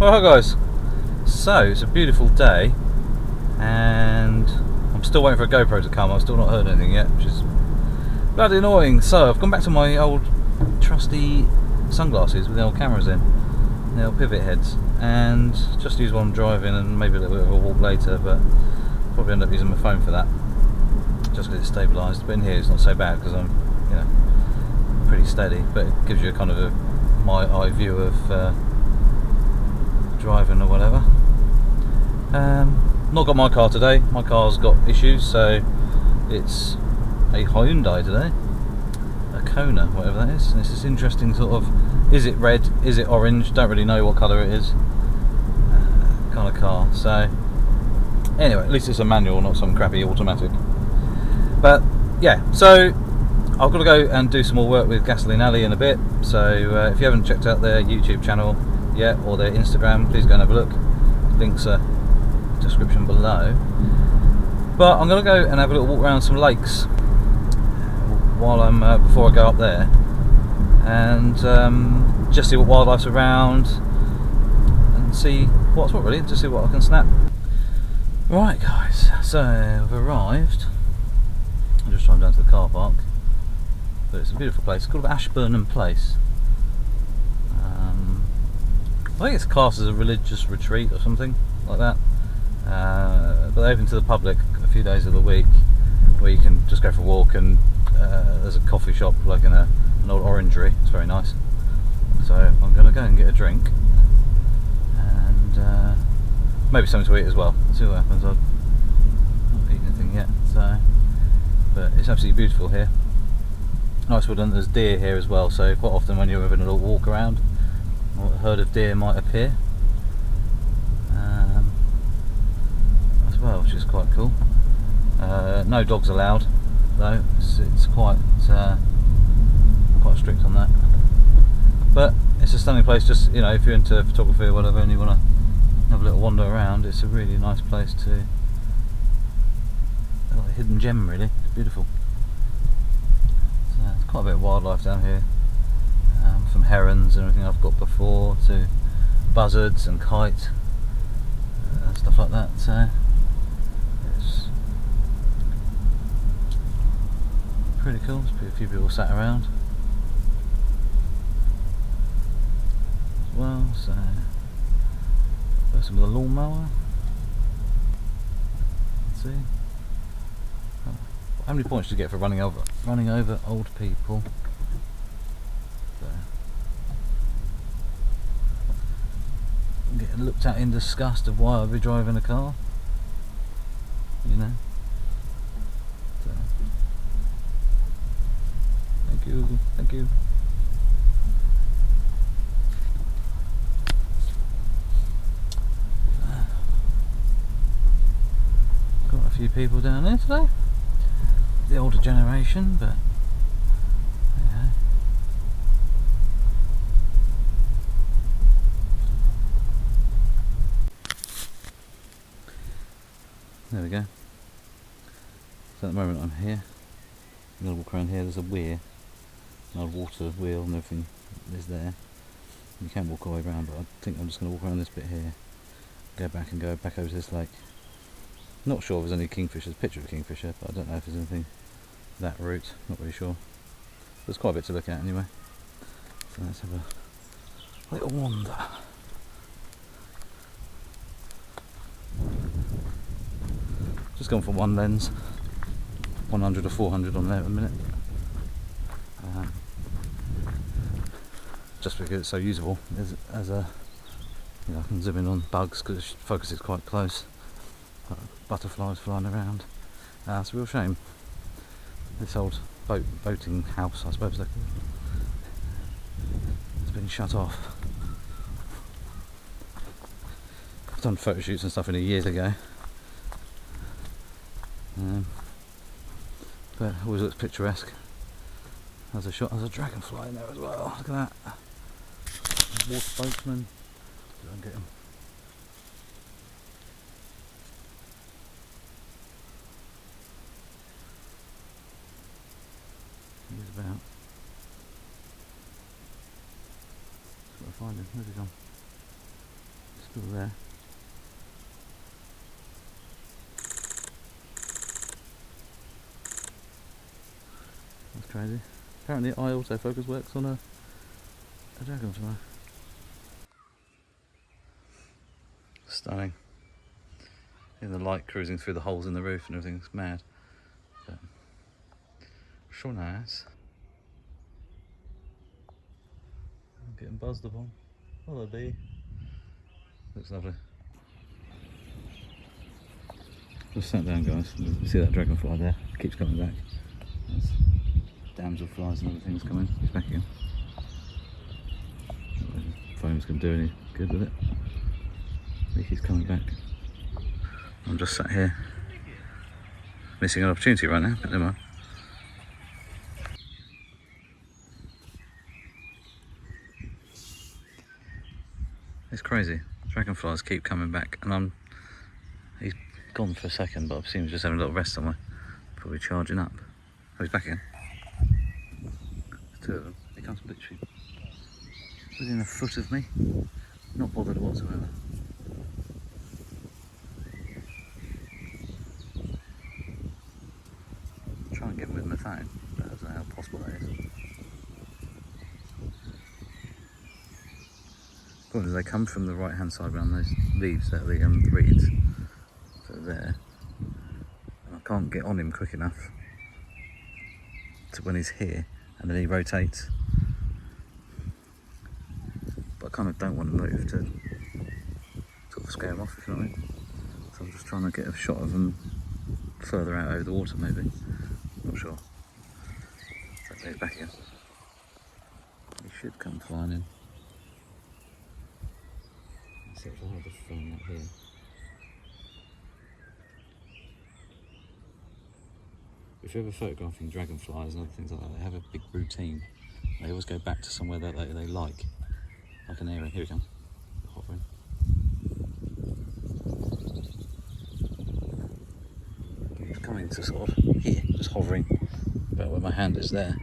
Well, hi guys. So it's a beautiful day, and I'm still waiting for a GoPro to come. I've still not heard anything yet, which is bloody annoying. So I've gone back to my old trusty sunglasses with the old cameras in, the old pivot heads, and just use one driving and maybe a little bit of a walk later. But probably end up using my phone for that, just because it's stabilised. But in here it's not so bad because I'm, pretty steady. But it gives you a kind of my eye view of driving or whatever. Not got my car today. My car's got issues, so it's a Hyundai today, a Kona, whatever that is. And it's this interesting sort of, is it red, is it orange, don't really know what colour it is, kind of car. So anyway, at least it's a manual, not some crappy automatic. But yeah, so I've got to go and do some more work with Gasoline Alley in a bit. So if you haven't checked out their YouTube channel yet, or their Instagram, please go and have a look. Links are description below. But I'm going to go and have a little walk around some lakes while I'm before I go up there, and just see what wildlife's around and see what's what, really, just see what I can snap. Right guys, so I've arrived. I'm just driving down to the car park, but it's a beautiful place. It's called Ashburn Place. I think it's classed as a religious retreat or something like that, but they're open to the public a few days of the week, where you can just go for a walk, and there's a coffee shop like in an old orangery. It's very nice. So I'm going to go and get a drink and maybe something to eat as well. See what happens. I've not eaten anything yet, so, but it's absolutely beautiful here. Nice woodland. There's deer here as well, so quite often when you're having a little walk around, a herd of deer might appear as well, which is quite cool. No dogs allowed though. It's quite strict on that. But it's a stunning place. Just if you're into photography or whatever, and you want to have a little wander around, it's a really nice place to. Like a hidden gem, really. It's beautiful. So there's quite a bit of wildlife down here. From herons and everything I've got before, to buzzards and kite and stuff like that. So it's pretty cool. There's a few people sat around as well. So person with a lawnmower. Let's see. How many points do you get for running over old people? Getting looked at in disgust of why I'd be driving a car, So, thank you. Got a few people down there today, the older generation, but there we go. So at the moment I'm here. I'm going to walk around here. There's a weir, an old water wheel and everything is there. You can walk all the way around, but I think I'm just going to walk around this bit here, go back over to this lake. Not sure if there's any kingfishers. There's a picture of a kingfisher, but I don't know if there's anything that route. Not really sure. There's quite a bit to look at anyway. So let's have a little wander. Just gone for one lens, 100 or 400 on there at the minute, just because it's so usable as a, I can zoom in on bugs because it focuses quite close, butterflies flying around. It's a real shame. This old boating house, I suppose, has been shut off. I've done photo shoots and stuff in it years ago. But it always looks picturesque. There's a dragonfly in there as well. Look at that. Water boatman. Go and get him. He's about. Got to find him. Where's he gone? Still there. That's crazy. Apparently eye autofocus works on a dragonfly. Stunning. Yeah, the light cruising through the holes in the roof and everything's mad. But sure nice. I'm getting buzzed upon. Hello bee. Looks lovely. Just sat down guys, you see that dragonfly there? Keeps coming back. There's damselflies and other things coming. He's back again. Phone's going to do any good with it. He keeps coming back. I'm just sat here missing an opportunity right now, but never mind. It's crazy. Dragonflies keep coming back, and he's gone for a second, but I've seen him just having a little rest somewhere. Probably charging up. Oh, he's back again. There's two of them. He comes literally within a foot of me. Not bothered whatsoever. Try and get him with my phone, but I don't know how possible that is. Problem is they come from the right hand side around those leaves, the reeds that are there. And I can't get on him quick enough to when he's here, and then he rotates. But I kind of don't want to move to sort of scare him off, if you know what I mean. So I'm just trying to get a shot of him further out over the water maybe. Not sure. So he's back here. He should come flying in. It's actually hard to film that here. If you're ever photographing dragonflies and other things like that, they have a big routine. They always go back to somewhere that they like an area. Here we come. Hovering. He's coming to sort of here, just hovering about where my hand is there.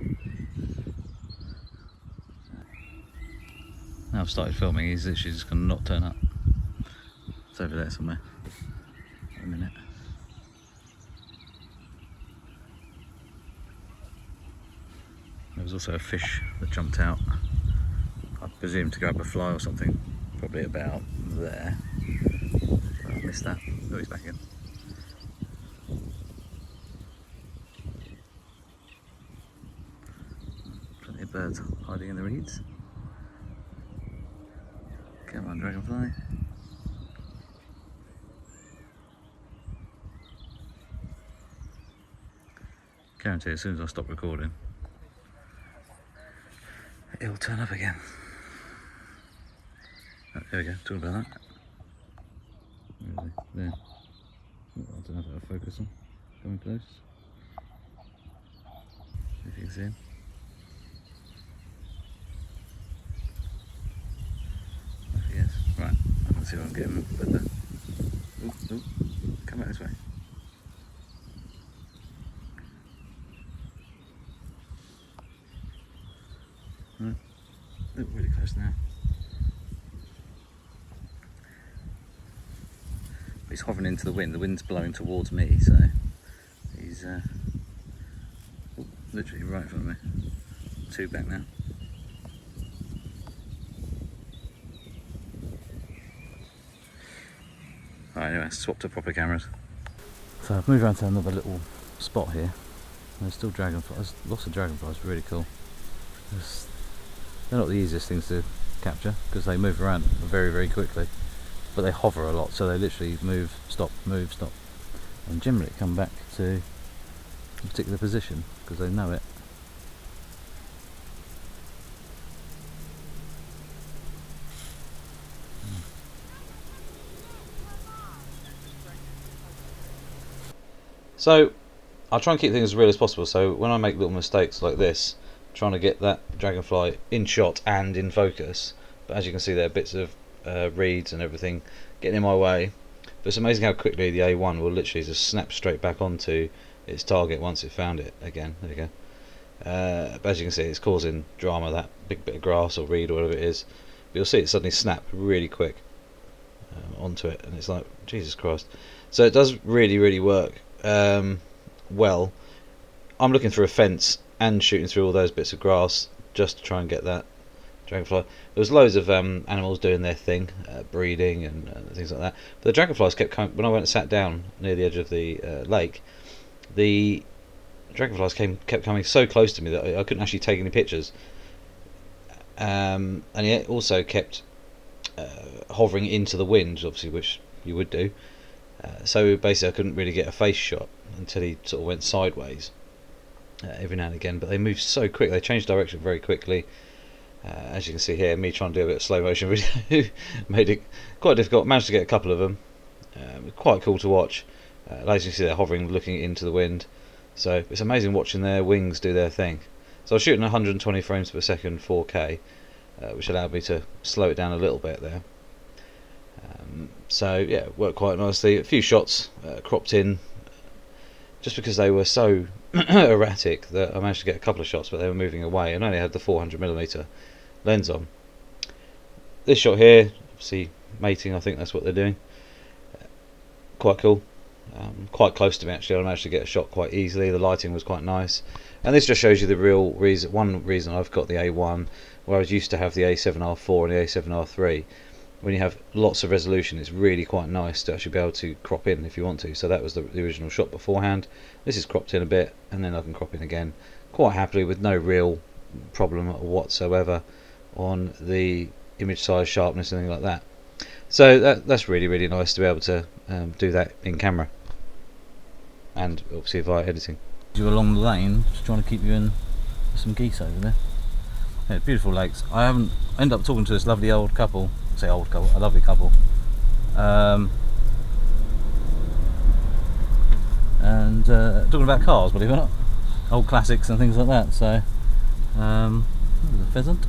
Now I've started filming, he's literally just going to not turn up. It's over there somewhere. In a minute. There was also a fish that jumped out. I presume to grab a fly or something. Probably about there. But I missed that. Oh, he's back in. Plenty of birds hiding in the reeds. Come on, dragonfly. Guarantee as soon as I stop recording, it'll turn up again. Oh, there we go, talking about that. Where is he? There. Oh, I don't know if that'll focus on. Coming close. See if you can see him. Yes, right, I can see if I can get him a bit there. Ooh, come back this way. Right, look really close now. He's hovering into the wind's blowing towards me, so he's literally right in front of me. Two back now. Alright, anyway, swap to proper cameras. So I've moved around to another little spot here. There's still dragonflies, lots of dragonflies, really cool. They're not the easiest things to capture because they move around very, very quickly. But they hover a lot, so they literally move, stop, and generally come back to a particular position because they know it. So I'll try and keep things as real as possible, so when I make little mistakes like this, trying to get that dragonfly in shot and in focus, but as you can see there are bits of reeds and everything getting in my way. But it's amazing how quickly the A1 will literally just snap straight back onto its target once it found it again. There you go. But as you can see, it's causing drama, that big bit of grass or reed or whatever it is. But you'll see it suddenly snap really quick. onto it, and it's like, Jesus Christ. So it does really work well. I'm looking through a fence and shooting through all those bits of grass just to try and get that dragonfly. There was loads of animals doing their thing, breeding and things like that. But the dragonflies kept coming. When I went and sat down near the edge of the lake, the dragonflies kept coming so close to me that I couldn't actually take any pictures. And it also kept hovering into the wind, obviously, which you would do. So basically I couldn't really get a face shot until he sort of went sideways every now and again. But they moved so quick, they changed direction very quickly. As you can see here, me trying to do a bit of slow motion video made it quite difficult. Managed to get a couple of them. Quite cool to watch. As you can see, they're hovering, looking into the wind. So it's amazing watching their wings do their thing. So I was shooting 120 frames per second 4K, which allowed me to slow it down a little bit there. So yeah, it worked quite nicely. A few shots cropped in, just because they were so erratic that I managed to get a couple of shots, but they were moving away, and I only had the 400mm lens on. This shot here, obviously mating, I think that's what they're doing. Quite cool. Quite close to me actually. I managed to get a shot quite easily. The lighting was quite nice, and this just shows you the real reason. One reason I've got the A1, where I was used to have the A7R4 and the A7R3. When you have lots of resolution, it's really quite nice to actually be able to crop in if you want to. So that was the original shot beforehand. This is cropped in a bit, and then I can crop in again quite happily with no real problem whatsoever on the image size, sharpness, anything like that. So that's really nice to be able to do that in camera, and obviously via editing. You along the lane, just trying to keep you in. There's some geese over there. Yeah, beautiful lakes. I ended up talking to this lovely old couple. I say old couple, a lovely couple. And talking about cars, believe it or not, old classics and things like that. So there's a pheasant.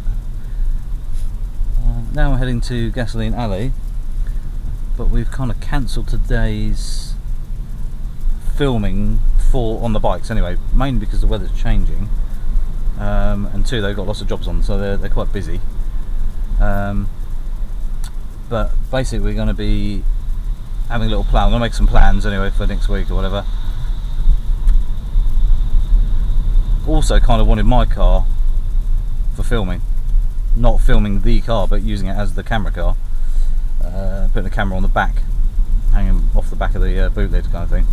Now we're heading to Gasoline Alley, but we've kind of cancelled today's filming on the bikes anyway, mainly because the weather's changing, and two, they've got lots of jobs on, so they're quite busy. But basically we're going to be having a little plan. I'm going to make some plans anyway for next week or whatever. Also kind of wanted my car for filming, not filming the car but using it as the camera car, putting a camera on the back, hanging off the back of the boot lid kind of thing,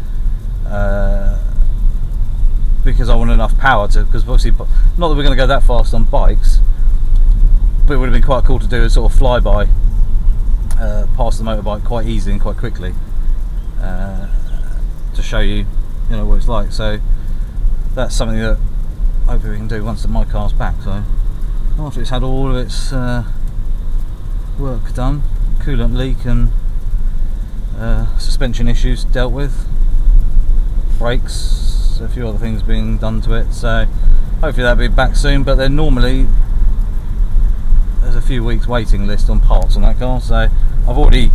because I want enough power to, because obviously not that we're going to go that fast on bikes, but it would have been quite cool to do a sort of flyby past the motorbike quite easily and quite quickly, to show you, what it's like. So that's something that hopefully we can do once my car's back. So after it's had all of its work done, coolant leak and suspension issues dealt with, brakes, a few other things being done to it, so hopefully that'll be back soon. But then normally there's a few weeks waiting list on parts on that car, so I've already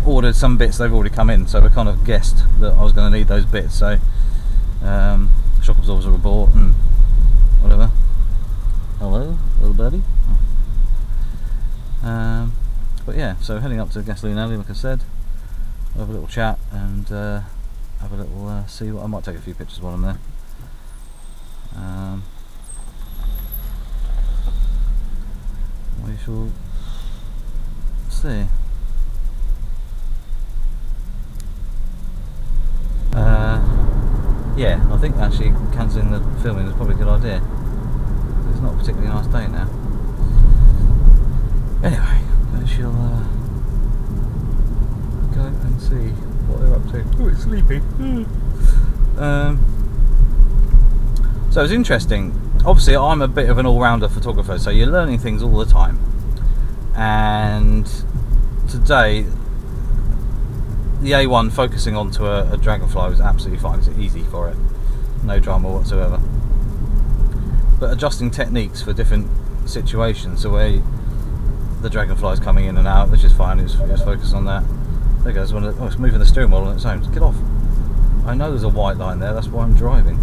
ordered some bits, they've already come in, so we kind of guessed that I was going to need those bits. So shock absorbers are bought and whatever. Hello, little birdie. But yeah, so heading up to Gasoline Alley, like I said, have a little chat and have a little see what I might take a few pictures while I'm there. We shall see. Yeah, I think actually cancelling the filming is probably a good idea. It's not a particularly nice day now. Anyway, we shall go and see what they're up to. Oh, it's sleepy. So it's interesting. Obviously, I'm a bit of an all-rounder photographer, so you're learning things all the time. And today, the A1 focusing onto a dragonfly was absolutely fine. It's easy for it, no drama whatsoever. But adjusting techniques for different situations, the way the dragonfly's coming in and out, which is fine. It was focused on that. There goes one. Oh, it's moving the steering wheel on its own. Get off! I know there's a white line there. That's why I'm driving.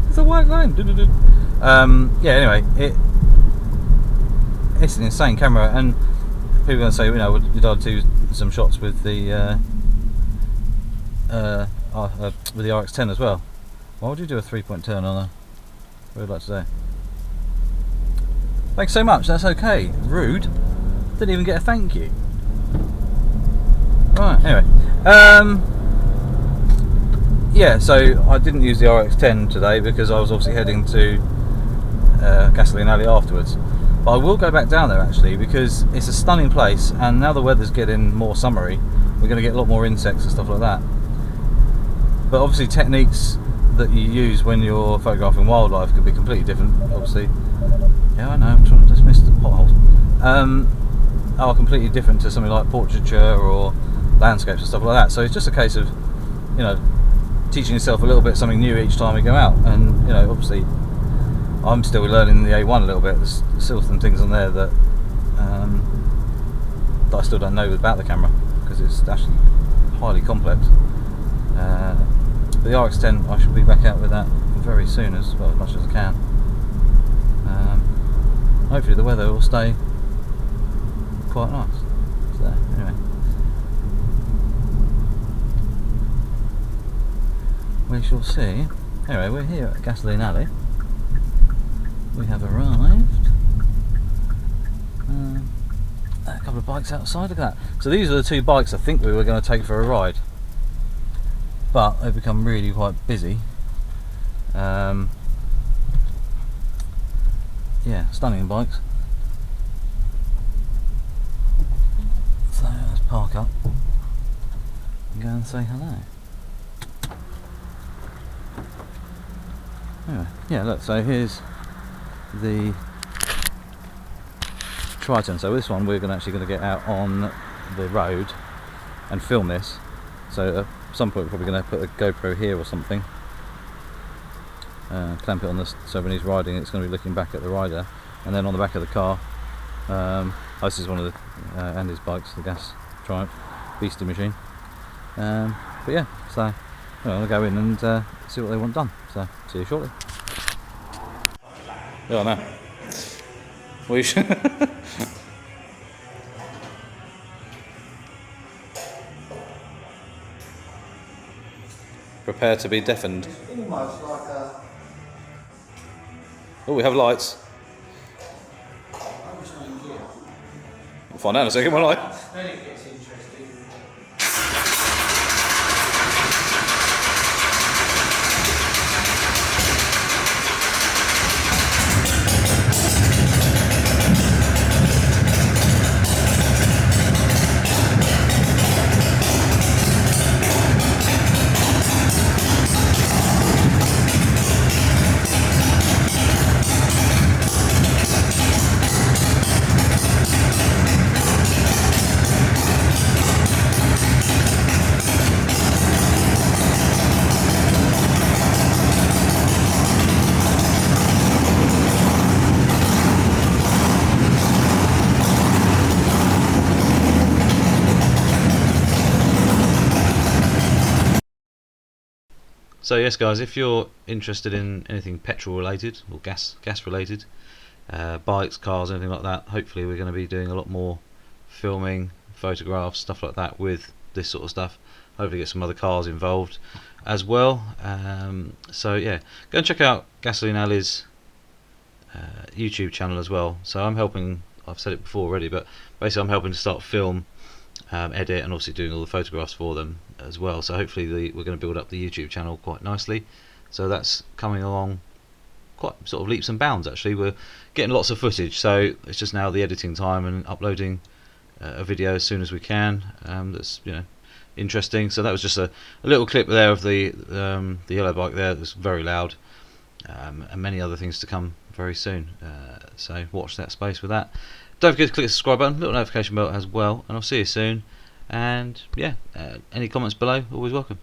There's a white line. Yeah. Anyway, it's an insane camera, and people are going to say, you know, we did do some shots with the RX10 as well. Why would you do a 3-point turn on a? What would you like to say? Thanks so much. That's okay. Rude. Didn't even get a thank you. Right. Anyway, yeah. So I didn't use the RX10 today because I was obviously heading to Gasoline Alley afterwards. But I will go back down there actually because it's a stunning place, and now the weather's getting more summery, we're going to get a lot more insects and stuff like that. But obviously techniques that you use when you're photographing wildlife could be completely different, obviously. Yeah, I know, I'm trying to dismiss the potholes. Are completely different to something like portraiture or landscapes and stuff like that. So it's just a case of, you know, teaching yourself a little bit something new each time you go out. And, you know, obviously I'm still learning the A1 a little bit. There's still some things on there that that I still don't know about the camera because it's actually highly complex. But the RX10, I should be back out with that very soon, as well, as much as I can. Hopefully the weather will stay quite nice. So anyway, we shall see. Anyway, we're here at Gasoline Alley. We have arrived. A couple of bikes outside, look at that. So these are the two bikes I think we were going to take for a ride, but they've become really quite busy. Yeah, stunning bikes. So let's park up and go and say hello. Anyway, yeah, look, so here's the Triton. So this one we're actually going to get out on the road and film this. So at some point we're probably going to put a GoPro here or something, clamp it on this, so when he's riding it's going to be looking back at the rider, and then on the back of the car, this is one of the Andy's bikes, the gas Triumph beastie machine. But yeah, so I'm going to go in and see what they want done. So see you shortly. Oh no. We should. Prepare to be deafened. Almost like a... Oh, we have lights. We'll find out in a second, won't I? Then it gets interesting. So yes guys, if you're interested in anything petrol related or gas related, bikes, cars, anything like that, hopefully we're going to be doing a lot more filming, photographs, stuff like that with this sort of stuff. Hopefully get some other cars involved as well. So yeah, go and check out Gasoline Alley's YouTube channel as well. So I'm helping, I've said it before already, but basically I'm helping to start film, edit, and obviously doing all the photographs for them as well. So hopefully we're going to build up the YouTube channel quite nicely. So that's coming along quite sort of leaps and bounds actually. We're getting lots of footage, so it's just now the editing time and uploading a video as soon as we can. That's, you know, interesting. So that was just a little clip there of the yellow bike there that's very loud, and many other things to come very soon. So watch that space with that. Don't forget to click the subscribe button, little notification bell as well, and I'll see you soon. And yeah, any comments below, always welcome.